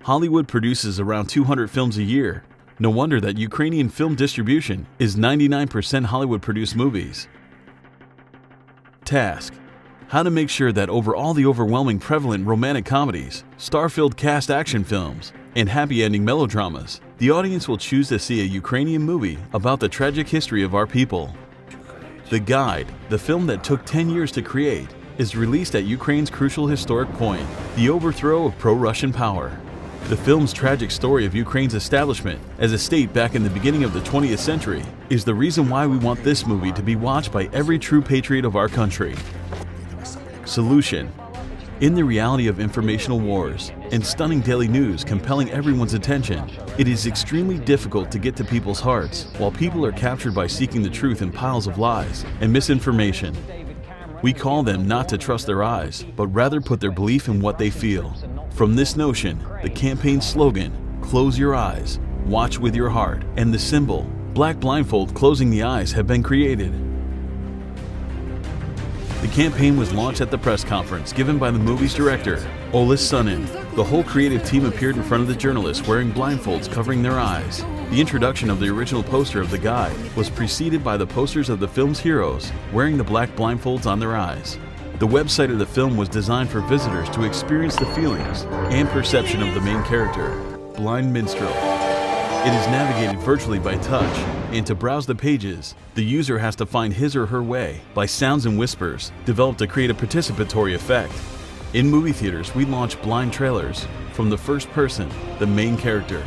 Hollywood produces around 200 films a year. No wonder that Ukrainian film distribution is 99% Hollywood-produced movies. Task: how to make sure that over all the overwhelming prevalent romantic comedies, star-filled cast action films, and happy-ending melodramas, the audience will choose to see a Ukrainian movie about the tragic history of our people. The Guide, the film that took 10 years to create, is released at Ukraine's crucial historic point, the overthrow of pro-Russian power. The film's tragic story of Ukraine's establishment as a state back in the beginning of the 20th century is the reason why we want this movie to be watched by every true patriot of our country. Solution: in the reality of informational wars and stunning daily news compelling everyone's attention, it is extremely difficult to get to people's hearts while people are captured by seeking the truth in piles of lies and misinformation. We call them not to trust their eyes, but rather put their belief in what they feel. From this notion, the campaign slogan, "Close your eyes, watch with your heart," and the symbol, black blindfold closing the eyes, have been created. The campaign was launched at the press conference given by the movie's director, Olis Sunin. The whole creative team appeared in front of the journalists wearing blindfolds covering their eyes. The introduction of the original poster of The Guide was preceded by the posters of the film's heroes wearing the black blindfolds on their eyes. The website of the film was designed for visitors to experience the feelings and perception of the main character, Blind Minstrel. It is navigated virtually by touch, and to browse the pages, the user has to find his or her way by sounds and whispers developed to create a participatory effect. In movie theaters, we launched blind trailers from the first person, the main character.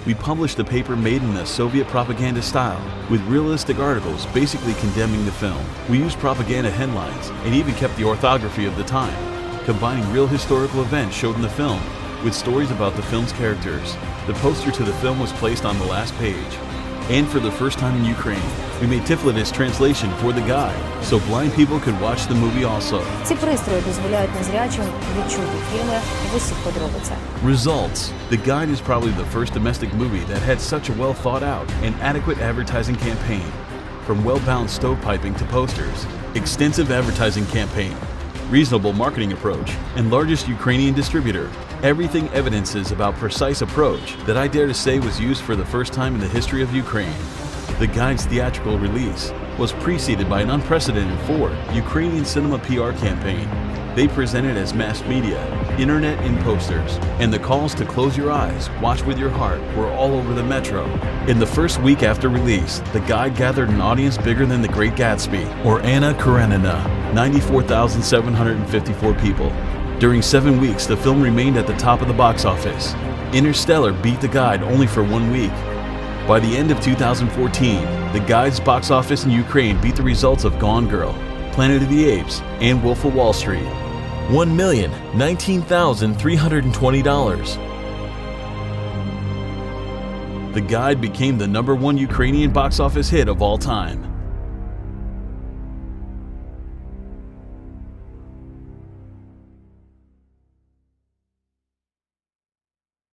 We published the paper made in the Soviet propaganda style, with realistic articles basically condemning the film. We used propaganda headlines and even kept the orthography of the time, combining real historical events showed in the film with stories about the film's characters. The poster to the film was placed on the last page. And for the first time in Ukraine, we made Tiflis translation for The Guide, so blind people could watch the movie also. Ці пристрої дозволяють незрячим відчути фільми в усіх подробицях. Results: The Guide is probably the first domestic movie that had such a well-thought-out and adequate advertising campaign. From well-balanced stovepiping to posters, extensive advertising campaign, reasonable marketing approach, and largest Ukrainian distributor. Everything evidences about precise approach that I dare to say was used for the first time in the history of Ukraine. The Guide's theatrical release was preceded by an unprecedented Ukrainian cinema PR campaign. They presented as mass media, internet, and posters, and the calls to close your eyes, watch with your heart were all over the metro. In the first week after release, The Guide gathered an audience bigger than The Great Gatsby or Anna Karenina, 94,754 people. During 7 weeks, the film remained at the top of the box office. Interstellar beat The Guide only for 1 week. By the end of 2014, The Guide's box office in Ukraine beat the results of Gone Girl, Planet of the Apes, and Wolf of Wall Street. $1,019,320. The Guide became the #1 Ukrainian box office hit of all time.